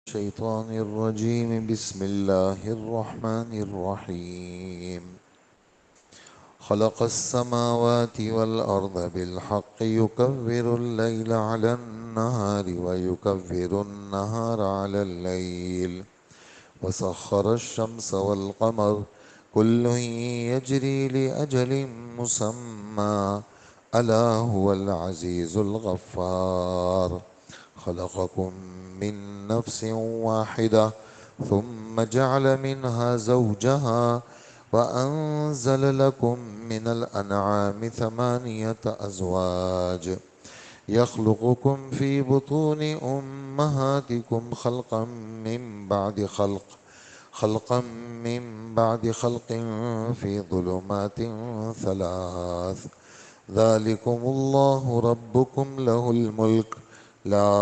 الشيطان الرجيم بسم الله الرحمن الرحيم خلق السماوات والأرض بالحق يكبر الليل على النهار ويكبر النهار على الليل وسخر الشمس والقمر كل يجري لأجل مسمى ألا هو العزيز الغفار خلقكم من نفس واحدة ثم جعل منها زوجها وأنزل لكم من الأنعام ثمانية أزواج يخلقكم في بطون أمهاتكم خلقا من بعد خلق في ظلمات ثلاث ذلكم الله ربكم له الملك لا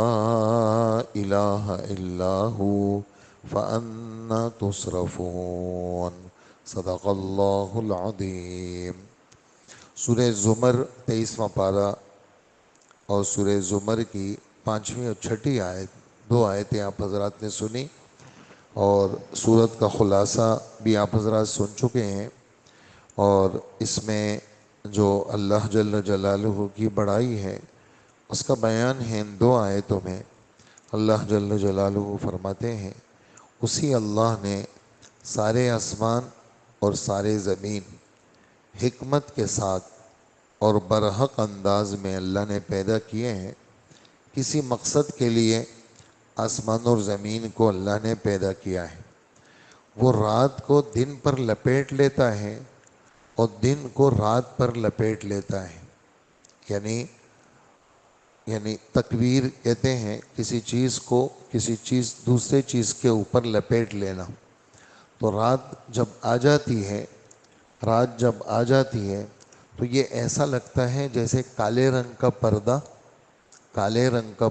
إله إلا هو فأنا تصرفون صدق اللہ العظیم۔ سورہ زمر 23واں پارہ اور سورہ زمر کی 5ویں اور 6ٹھی آیت، 2 آیتیں آپ حضرات نے سنی اور سورت کا خلاصہ بھی آپ حضرات سن چکے ہیں، اور اس میں جو اللہ جل جلالہ کی بڑائی ہے اس کا بیان ہے ان 2 آیتوں میں۔ اللہ جل جلالہ فرماتے ہیں اسی اللہ نے سارے آسمان اور سارے زمین حکمت کے ساتھ اور برحق انداز میں اللہ نے پیدا کیے ہیں۔ کسی مقصد کے لیے آسمان اور زمین کو اللہ نے پیدا کیا ہے۔ وہ رات کو دن پر لپیٹ لیتا ہے اور دن کو رات پر لپیٹ لیتا ہے، یعنی تکویر کہتے ہیں کسی چیز کو دوسرے چیز کے اوپر لپیٹ لینا۔ تو رات جب آ جاتی ہے تو یہ ایسا لگتا ہے جیسے کالے رنگ کا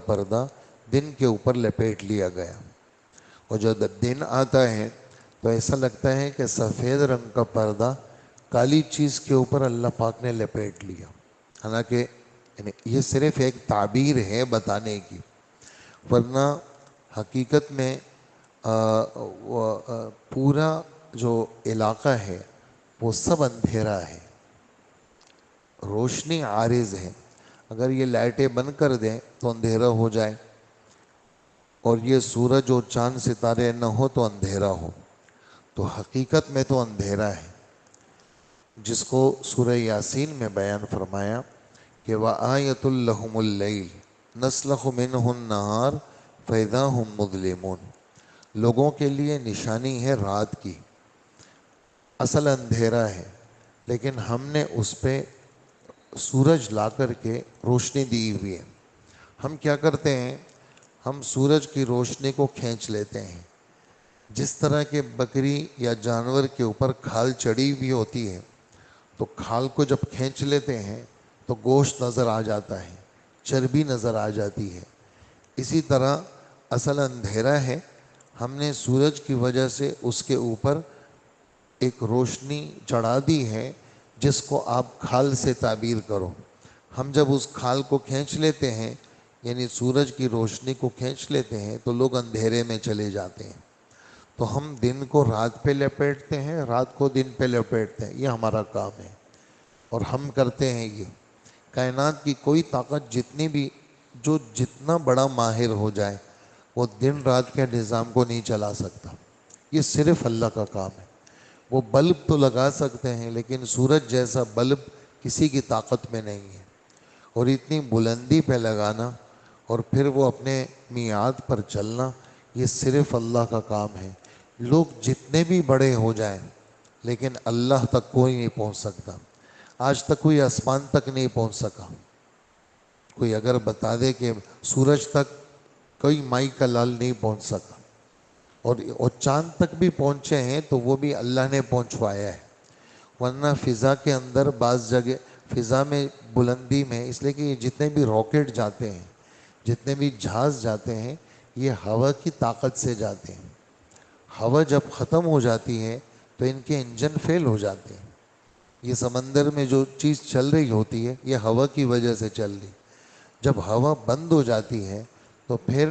پردہ دن کے اوپر لپیٹ لیا گیا، اور جب دن آتا ہے تو ایسا لگتا ہے کہ سفید رنگ کا پردہ کالی چیز کے اوپر اللہ پاک نے لپیٹ لیا۔ حالانکہ یہ صرف ایک تعبیر ہے بتانے کی، ورنہ حقیقت میں پورا جو علاقہ ہے وہ سب اندھیرا ہے، روشنی عارض ہے۔ اگر یہ لائٹیں بند کر دیں تو اندھیرا ہو جائے، اور یہ سورج اور چاند ستارے نہ ہو تو اندھیرا ہو، تو حقیقت میں تو اندھیرا ہے، جس کو سورہ یاسین میں بیان فرمایا کہ وَآیَةٌ لَهُمُ اللَّیْلِ نَسْلَخُ مِنْهُ النَّهَارَ فَإِذَا هُمْ مُظْلِمُونَ۔ لوگوں کے لیے نشانی ہے رات کی، اصل اندھیرا ہے، لیکن ہم نے اس پہ سورج لا کر کے روشنی دی ہوئی ہے۔ ہم کیا کرتے ہیں، ہم سورج کی روشنی کو کھینچ لیتے ہیں، جس طرح کہ بکری یا جانور کے اوپر کھال چڑھی ہوئی ہوتی ہے تو کھال کو جب کھینچ لیتے ہیں تو گوشت نظر آ جاتا ہے، چربی نظر آ جاتی ہے۔ اسی طرح اصل اندھیرا ہے، ہم نے سورج کی وجہ سے اس کے اوپر ایک روشنی چڑھا دی ہے جس کو آپ کھال سے تعبیر کرو۔ ہم جب اس کھال کو کھینچ لیتے ہیں، یعنی سورج کی روشنی کو کھینچ لیتے ہیں، تو لوگ اندھیرے میں چلے جاتے ہیں۔ تو ہم دن کو رات پہ لپیٹتے ہیں، رات کو دن پہ لپیٹتے ہیں، یہ ہمارا کام ہے اور ہم کرتے ہیں یہ۔ کائنات کی کوئی طاقت جتنا بڑا ماہر ہو جائے وہ دن رات کے نظام کو نہیں چلا سکتا، یہ صرف اللہ کا کام ہے۔ وہ بلب تو لگا سکتے ہیں لیکن سورج جیسا بلب کسی کی طاقت میں نہیں ہے، اور اتنی بلندی پہ لگانا اور پھر وہ اپنے میعاد پر چلنا، یہ صرف اللہ کا کام ہے۔ لوگ جتنے بھی بڑے ہو جائیں لیکن اللہ تک کوئی نہیں پہنچ سکتا۔ آج تک کوئی آسمان تک نہیں پہنچ سکا۔ کوئی اگر بتا دے کہ سورج تک کوئی مائی کا لال نہیں پہنچ سکا، اور چاند تک بھی پہنچے ہیں تو وہ بھی اللہ نے پہنچوایا ہے، ورنہ فضا کے اندر بعض جگہ فضا میں بلندی میں، اس لیے کہ یہ جتنے بھی راکٹ جاتے ہیں، جتنے بھی جہاز جاتے ہیں، یہ ہوا کی طاقت سے جاتے ہیں۔ ہوا جب ختم ہو جاتی ہے تو ان کے انجن فیل ہو جاتے ہیں۔ یہ سمندر میں جو چیز چل رہی ہوتی ہے یہ ہوا کی وجہ سے چل رہی، جب ہوا بند ہو جاتی ہے تو پھر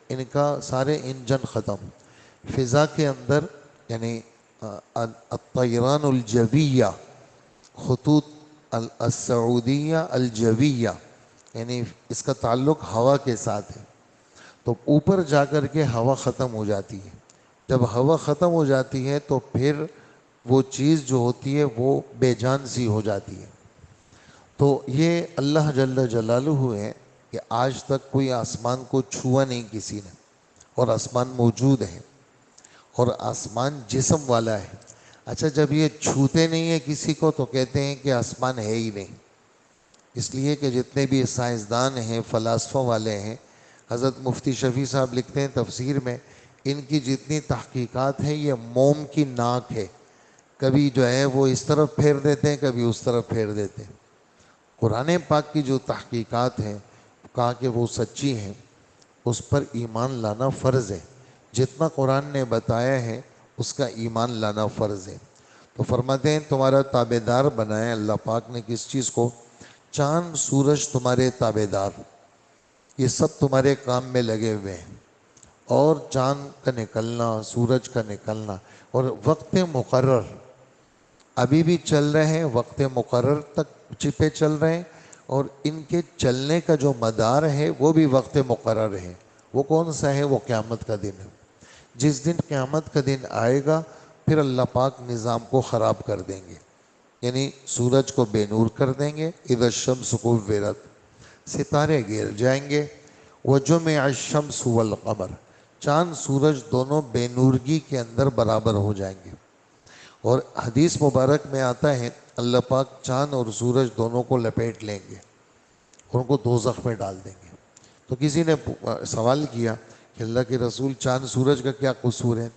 ان کا سارے انجن ختم. فضا کے اندر یعنی الطیران الجویہ، خطوط السعودیہ الجویہ، یعنی اس کا تعلق ہوا کے ساتھ ہے. تو اوپر جا کر کے ہوا ختم ہو جاتی ہے. جب ہوا ختم ہو جاتی ہے تو پھر وہ چیز جو ہوتی ہے وہ بے جان سی ہو جاتی ہے. تو یہ اللہ جل جلالہ ہے کہ آج تک کوئی آسمان کو چھوا نہیں کسی نے، اور آسمان موجود ہے اور آسمان جسم والا ہے. اچھا، جب یہ چھوتے نہیں ہیں کسی کو تو کہتے ہیں کہ آسمان ہے ہی نہیں. اس لیے کہ جتنے بھی سائنسدان ہیں، فلاسفہ والے ہیں، حضرت مفتی شفیع صاحب لکھتے ہیں تفسیر میں، ان کی جتنی تحقیقات ہیں یہ موم کی ناک ہے. کبھی جو ہے وہ اس طرف پھیر دیتے ہیں، کبھی اس طرف پھیر دیتے ہیں. قرآن پاک کی جو تحقیقات ہیں کہا کہ وہ سچی ہیں، اس پر ایمان لانا فرض ہے. جتنا قرآن نے بتایا ہے اس کا ایمان لانا فرض ہے. تو فرماتے ہیں تمہارا تابع دار بنایا اللہ پاک نے کس چیز کو؟ چاند سورج تمہارے تابع دار، یہ سب تمہارے کام میں لگے ہوئے ہیں. اور چاند کا نکلنا، سورج کا نکلنا، اور وقت مقرر ابھی بھی چل رہے ہیں، وقت مقرر تک چپے چل رہے ہیں. اور ان کے چلنے کا جو مدار ہے وہ بھی وقت مقرر ہے. وہ کون سا ہے؟ وہ قیامت کا دن ہے. جس دن قیامت کا دن آئے گا پھر اللہ پاک نظام کو خراب کر دیں گے، یعنی سورج کو بے نور کر دیں گے. اذا الشمس کورت، ستارے گر جائیں گے. وجمع الشمس والقمر، چاند سورج دونوں بے نورگی کے اندر برابر ہو جائیں گے. اور حدیث مبارک میں آتا ہے اللہ پاک چاند اور سورج دونوں کو لپیٹ لیں گے، ان کو دوزخ میں ڈال دیں گے. تو کسی نے سوال کیا کہ اللہ کے رسول چاند سورج کا کیا قصور ہے؟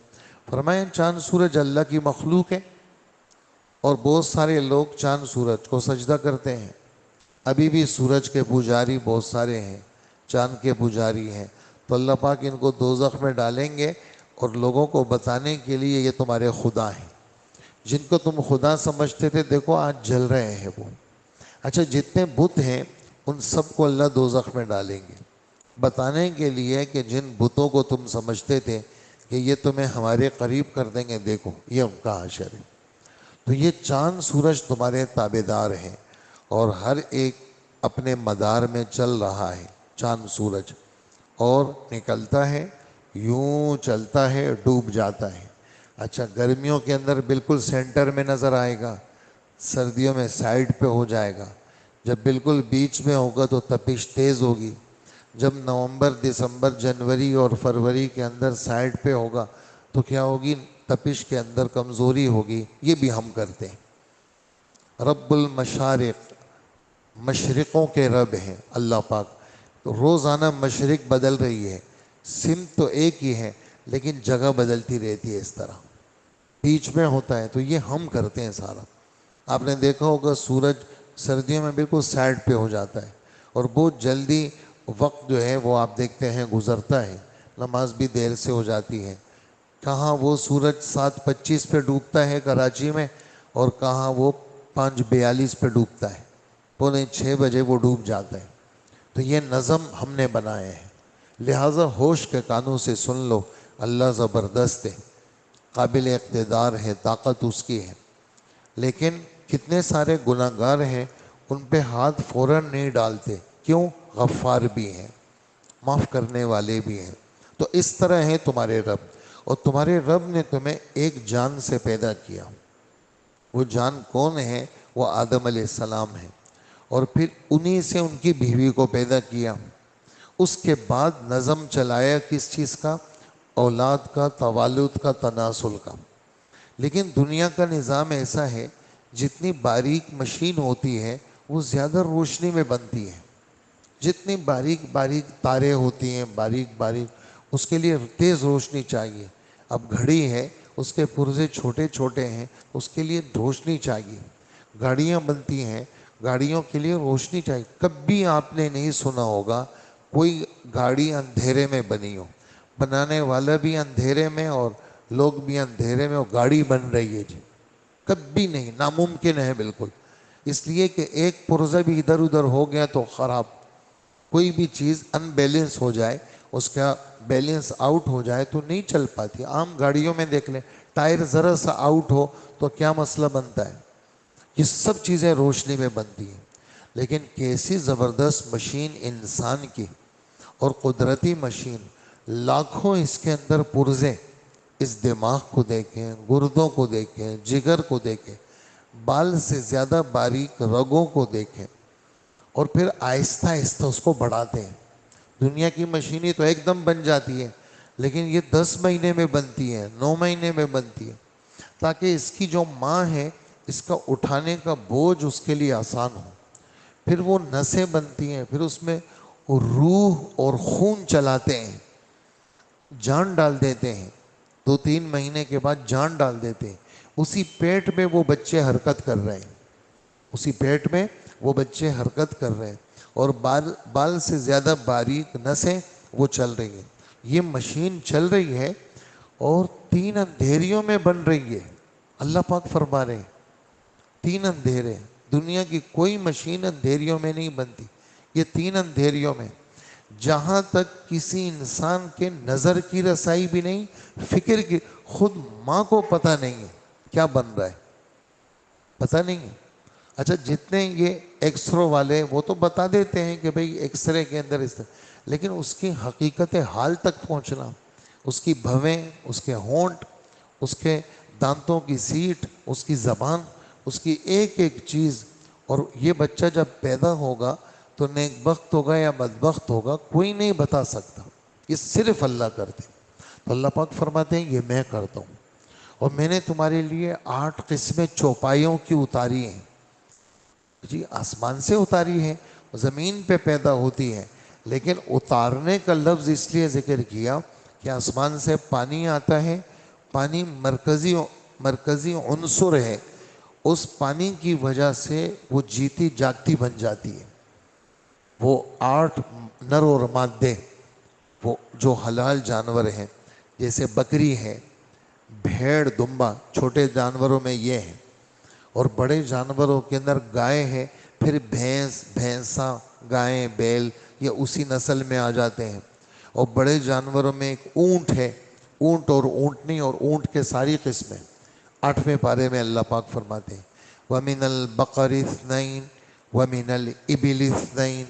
فرمایا چاند سورج اللہ کی مخلوق ہے، اور بہت سارے لوگ چاند سورج کو سجدہ کرتے ہیں. ابھی بھی سورج کے پجاری بہت سارے ہیں، چاند کے پجاری ہیں. تو اللہ پاک ان کو دوزخ میں ڈالیں گے، اور لوگوں کو بتانے کے لیے یہ تمہارے خدا ہیں. جن کو تم خدا سمجھتے تھے دیکھو آج جل رہے ہیں وہ. اچھا، جتنے بت ہیں ان سب کو اللہ دوزخ میں ڈالیں گے، بتانے کے لیے کہ جن بتوں کو تم سمجھتے تھے کہ یہ تمہیں ہمارے قریب کر دیں گے، دیکھو یہ ان کا حشر ہے. تو یہ چاند سورج تمہارے تابع دار ہیں، اور ہر ایک اپنے مدار میں چل رہا ہے. چاند سورج اور نکلتا ہے، یوں چلتا ہے، ڈوب جاتا ہے. اچھا، گرمیوں کے اندر بالکل سینٹر میں نظر آئے گا، سردیوں میں سائیڈ پہ ہو جائے گا. جب بالکل بیچ میں ہوگا تو تپش تیز ہوگی. جب نومبر، دسمبر، جنوری اور فروری کے اندر سائیڈ پہ ہوگا تو کیا ہوگی؟ تپش کے اندر کمزوری ہوگی. یہ بھی ہم کرتے ہیں. رب المشارق، مشرقوں کے رب ہیں اللہ پاک. تو روزانہ مشرق بدل رہی ہے، سمت تو ایک ہی ہے لیکن جگہ بدلتی رہتی ہے. اس طرح بیچ میں ہوتا ہے. تو یہ ہم کرتے ہیں سارا. آپ نے دیکھا ہوگا سورج سردیوں میں بالکل سائڈ پہ ہو جاتا ہے، اور بہت جلدی وقت جو ہے وہ آپ دیکھتے ہیں گزرتا ہے. نماز بھی دیر سے ہو جاتی ہے. کہاں وہ سورج 7:25 پہ ڈوبتا ہے کراچی میں، اور کہاں وہ 5:42 پہ ڈوبتا ہے. 5:45 بجے وہ ڈوب جاتا ہے. تو یہ نظم ہم نے بنائے ہیں. لہٰذا ہوش کے کانوں سے سن لو، اللہ زبردست ہے، قابل اقتدار ہے، طاقت اس کی ہے. لیکن کتنے سارے گناہ گار ہیں ان پہ ہاتھ فوراً نہیں ڈالتے. کیوں؟ غفار بھی ہیں، معاف کرنے والے بھی ہیں. تو اس طرح ہے تمہارے رب. اور تمہارے رب نے تمہیں ایک جان سے پیدا کیا. وہ جان کون ہے؟ وہ آدم علیہ السلام ہے. اور پھر انہی سے ان کی بیوی کو پیدا کیا. اس کے بعد نظم چلایا کس چیز کا؟ اولاد کا، توالد کا، تناسل کا. لیکن دنیا کا نظام ایسا ہے جتنی باریک مشین ہوتی ہے وہ زیادہ روشنی میں بنتی ہے. جتنی باریک باریک تاریں ہوتی ہیں، باریک باریک، اس کے لیے تیز روشنی چاہیے. اب گھڑی ہے، اس کے پرزے چھوٹے چھوٹے ہیں، اس کے لیے روشنی چاہیے. گاڑیاں بنتی ہیں، گاڑیوں کے لیے روشنی چاہیے. کبھی آپ نے نہیں سنا ہوگا کوئی گاڑی اندھیرے میں بنی ہو. بنانے والا بھی اندھیرے میں اور لوگ بھی اندھیرے میں، اور گاڑی بن رہی ہے. جی کبھی نہیں، ناممکن ہے بالکل. اس لیے کہ ایک پرزہ بھی ادھر ادھر ہو گیا تو خراب. کوئی بھی چیز ان بیلنس ہو جائے اس کا بیلنس آؤٹ ہو جائے تو نہیں چل پاتی. عام گاڑیوں میں دیکھ لیں, ٹائر ذرا سا آؤٹ ہو تو کیا مسئلہ بنتا ہے. یہ سب چیزیں روشنی میں بنتی ہیں. لیکن کیسی زبردست مشین انسان کی, اور قدرتی مشین, لاکھوں اس کے اندر پرزے. اس دماغ کو دیکھیں, گردوں کو دیکھیں, جگر کو دیکھیں, بال سے زیادہ باریک رگوں کو دیکھیں, اور پھر آہستہ آہستہ اس کو بڑھاتے ہیں. دنیا کی مشینیں تو ایک دم بن جاتی ہے, لیکن یہ 10 مہینے میں بنتی ہے, 9 مہینے میں بنتی ہے, تاکہ اس کی جو ماں ہے اس کا اٹھانے کا بوجھ اس کے لیے آسان ہو. پھر وہ نسیں بنتی ہیں, پھر اس میں روح اور خون چلاتے ہیں, جان ڈال دیتے ہیں. 2-3 مہینے کے بعد جان ڈال دیتے ہیں. اسی پیٹ میں وہ بچے حرکت کر رہے ہیں, اسی پیٹ میں وہ بچے حرکت کر رہے ہیں, اور بال سے زیادہ باریک نسیں وہ چل رہی ہیں. یہ مشین چل رہی ہے اور 3 اندھیریوں میں بن رہی ہے. اللہ پاک فرما رہے ہیں 3 اندھیرے. دنیا کی کوئی مشین اندھیریوں میں نہیں بنتی, یہ 3 اندھیریوں میں. جہاں تک کسی انسان کے نظر کی رسائی بھی نہیں, فکر کی, خود ماں کو پتہ نہیں ہے کیا بن رہا ہے, پتہ نہیں ہے. اچھا جتنے یہ ایکس رو والے وہ تو بتا دیتے ہیں کہ بھئی ایکس رے کے اندر اس طرح, لیکن اس کی حقیقت حال تک پہنچنا, اس کی بھویں, اس کے ہونٹ, اس کے دانتوں کی سیٹ, اس کی زبان, اس کی ایک ایک چیز. اور یہ بچہ جب پیدا ہوگا تو نیک بخت ہوگا یا بدبخت ہوگا, کوئی نہیں بتا سکتا, یہ صرف اللہ کرتے. تو اللہ پاک فرماتے ہیں یہ میں کرتا ہوں, اور میں نے تمہارے لیے 8 قسمیں چوپائیوں کی اتاری ہیں. جی آسمان سے اتاری ہے, زمین پہ پیدا ہوتی ہے, لیکن اتارنے کا لفظ اس لیے ذکر کیا کہ آسمان سے پانی آتا ہے, پانی مرکزی عنصر ہے, اس پانی کی وجہ سے وہ جیتی جاگتی بن جاتی ہے. وہ 8 نر اور مادے, وہ جو حلال جانور ہیں جیسے بکری ہے, بھیڑ, دمبا, چھوٹے جانوروں میں یہ ہیں, اور بڑے جانوروں کے اندر گائے ہے, پھر بھینس, بھینساں, گائیں, بیل, یہ اسی نسل میں آ جاتے ہیں. اور بڑے جانوروں میں ایک اونٹ ہے, اونٹ اور اونٹنی, اور اونٹ کے ساری قسمیں. 8ویں پارے میں اللہ پاک فرماتے ہیں وَمِنَ الْبَقَرِ اثْنَيْنِ وَمِنَ الْإِبِلِ اثْنَيْنِ,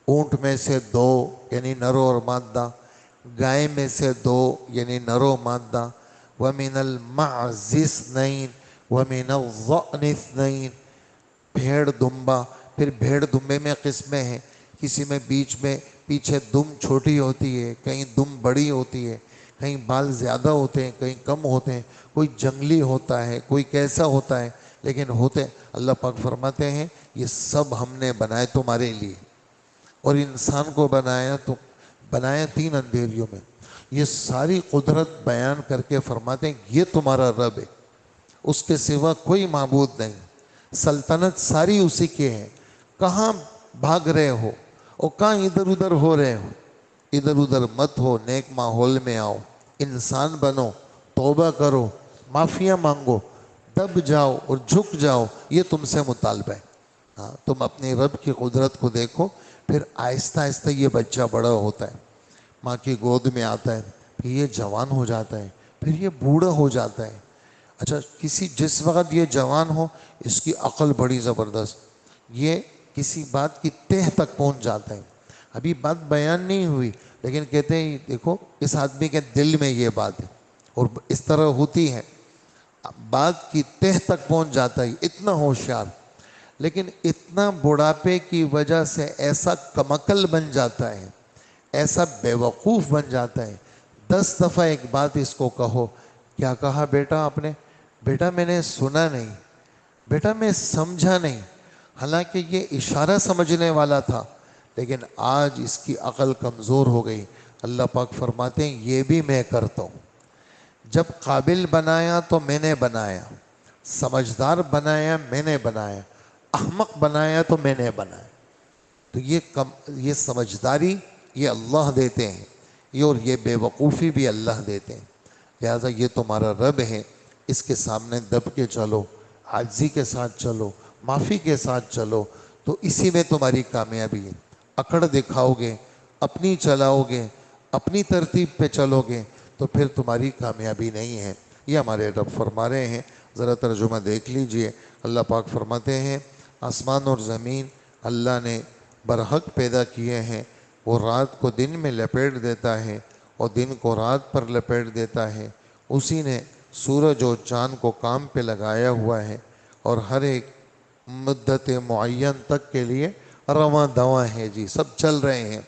اونٹ میں سے 2 یعنی نر اور مادہ, گائے میں سے 2 یعنی نر و مادہ, وَمِنَ الْمَعْزِ اثْنَيْنِ وَمِنَ الضَّأْنِ اثْنَيْنِ, بھیڑ دمبا, پھر بھیڑ دمبے میں قسمیں ہیں, کسی میں بیچ میں پیچھے دم چھوٹی ہوتی ہے, کہیں دم بڑی ہوتی ہے, کہیں بال زیادہ ہوتے ہیں, کہیں کم ہوتے ہیں, کوئی جنگلی ہوتا ہے, کوئی کیسا ہوتا ہے, لیکن ہوتے. اللہ پاک فرماتے ہیں یہ سب ہم نے بنائے تمہارے لیے. اور انسان کو بنایا 3 اندھیریوں میں. یہ ساری قدرت بیان کر کے فرماتے ہیں یہ تمہارا رب ہے, اس کے سوا کوئی معبود نہیں, سلطنت ساری اسی کے ہے. کہاں بھاگ رہے ہو اور کہاں ادھر ادھر ہو رہے ہو؟ ادھر ادھر مت ہو, نیک ماحول میں آؤ, انسان بنو, توبہ کرو, معافیاں مانگو, دب جاؤ اور جھک جاؤ, یہ تم سے مطالبہ ہے. ہاں تم اپنی رب کی قدرت کو دیکھو. پھر آہستہ آہستہ یہ بچہ بڑا ہوتا ہے, ماں کی گود میں آتا ہے, پھر یہ جوان ہو جاتا ہے, پھر یہ بوڑھا ہو جاتا ہے. اچھا جس وقت یہ جوان ہو اس کی عقل بڑی زبردست, یہ کسی بات کی تہ تک پہنچ جاتا ہے. ابھی بات بیان نہیں ہوئی لیکن کہتے ہیں دیکھو اس آدمی کے دل میں یہ بات ہے, اور اس طرح ہوتی ہے, بات کی تہ تک پہنچ جاتا ہے, اتنا ہوشیار. لیکن اتنا بڑھاپے کی وجہ سے ایسا کمکل بن جاتا ہے, ایسا بے وقوف بن جاتا ہے. 10 دفعہ ایک بات اس کو کہو, کیا کہا بیٹا آپ نے؟ بیٹا میں نے سنا نہیں, بیٹا میں سمجھا نہیں. حالانکہ یہ اشارہ سمجھنے والا تھا, لیکن آج اس کی عقل کمزور ہو گئی. اللہ پاک فرماتے ہیں یہ بھی میں کرتا ہوں. جب قابل بنایا تو میں نے بنایا, سمجھدار بنایا میں نے بنایا, احمق بنایا تو میں نے بنایا. تو یہ سمجھداری یہ اللہ دیتے ہیں, اور یہ بے وقوفی بھی اللہ دیتے ہیں. لہٰذا یہ تمہارا رب ہے, اس کے سامنے دب کے چلو, عاجزی کے ساتھ چلو, معافی کے ساتھ چلو, تو اسی میں تمہاری کامیابی ہے. اکڑ دکھاؤ گے, اپنی چلاؤ گے, اپنی ترتیب پہ چلو گے تو پھر تمہاری کامیابی نہیں ہے۔ یہ ہمارے رب فرما رہے ہیں۔ ذرا ترجمہ دیکھ لیجئے۔ اللہ پاک فرماتے ہیں آسمان اور زمین اللہ نے برحق پیدا کیے ہیں، وہ رات کو دن میں لپیٹ دیتا ہے اور دن کو رات پر لپیٹ دیتا ہے۔ اسی نے سورج اور چاند کو کام پہ لگایا ہوا ہے اور ہر ایک مدت معین تک کے لیے رواں دواں ہے جی، سب چل رہے ہیں۔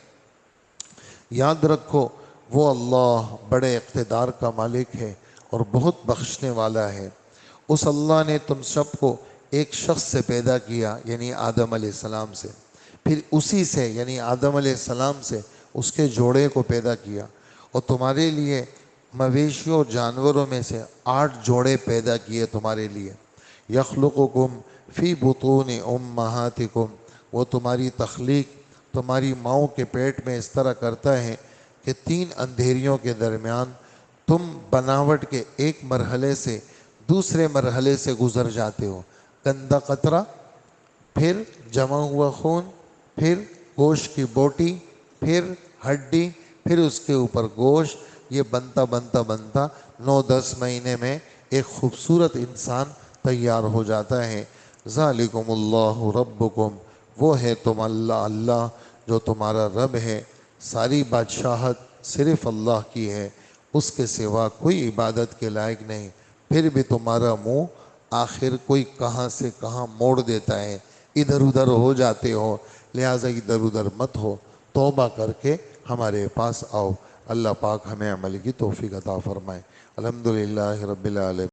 یاد رکھو وہ اللہ بڑے اقتدار کا مالک ہے اور بہت بخشنے والا ہے۔ اس اللہ نے تم سب کو ایک شخص سے پیدا کیا یعنی آدم علیہ السلام سے، پھر اسی سے یعنی آدم علیہ السلام سے اس کے جوڑے کو پیدا کیا اور تمہارے لیے مویشیوں اور جانوروں میں سے 8 جوڑے پیدا کیے تمہارے لیے۔ یخلقکم فی بطون امہاتکم، وہ تمہاری تخلیق تمہاری ماؤں کے پیٹ میں اس طرح کرتا ہے کہ 3 اندھیریوں کے درمیان تم بناوٹ کے ایک مرحلے سے دوسرے مرحلے سے گزر جاتے ہو۔ گندا قطرہ، پھر جمع ہوا خون، پھر گوشت کی بوٹی، پھر ہڈی، پھر اس کے اوپر گوشت، یہ بنتا بنتا بنتا 9-10 مہینے میں ایک خوبصورت انسان تیار ہو جاتا ہے۔ ذالکم اللہ ربکم، وہ ہے تم اللہ جو تمہارا رب ہے۔ ساری بادشاہت صرف اللہ کی ہے، اس کے سوا کوئی عبادت کے لائق نہیں۔ پھر بھی تمہارا منہ آخر کوئی کہاں سے کہاں موڑ دیتا ہے، ادھر ادھر ہو جاتے ہو، لہٰذا ادھر ادھر مت ہو، توبہ کر کے ہمارے پاس آؤ۔ اللہ پاک ہمیں عمل کی توفیق عطا فرمائے۔ الحمدللہ رب العالمین۔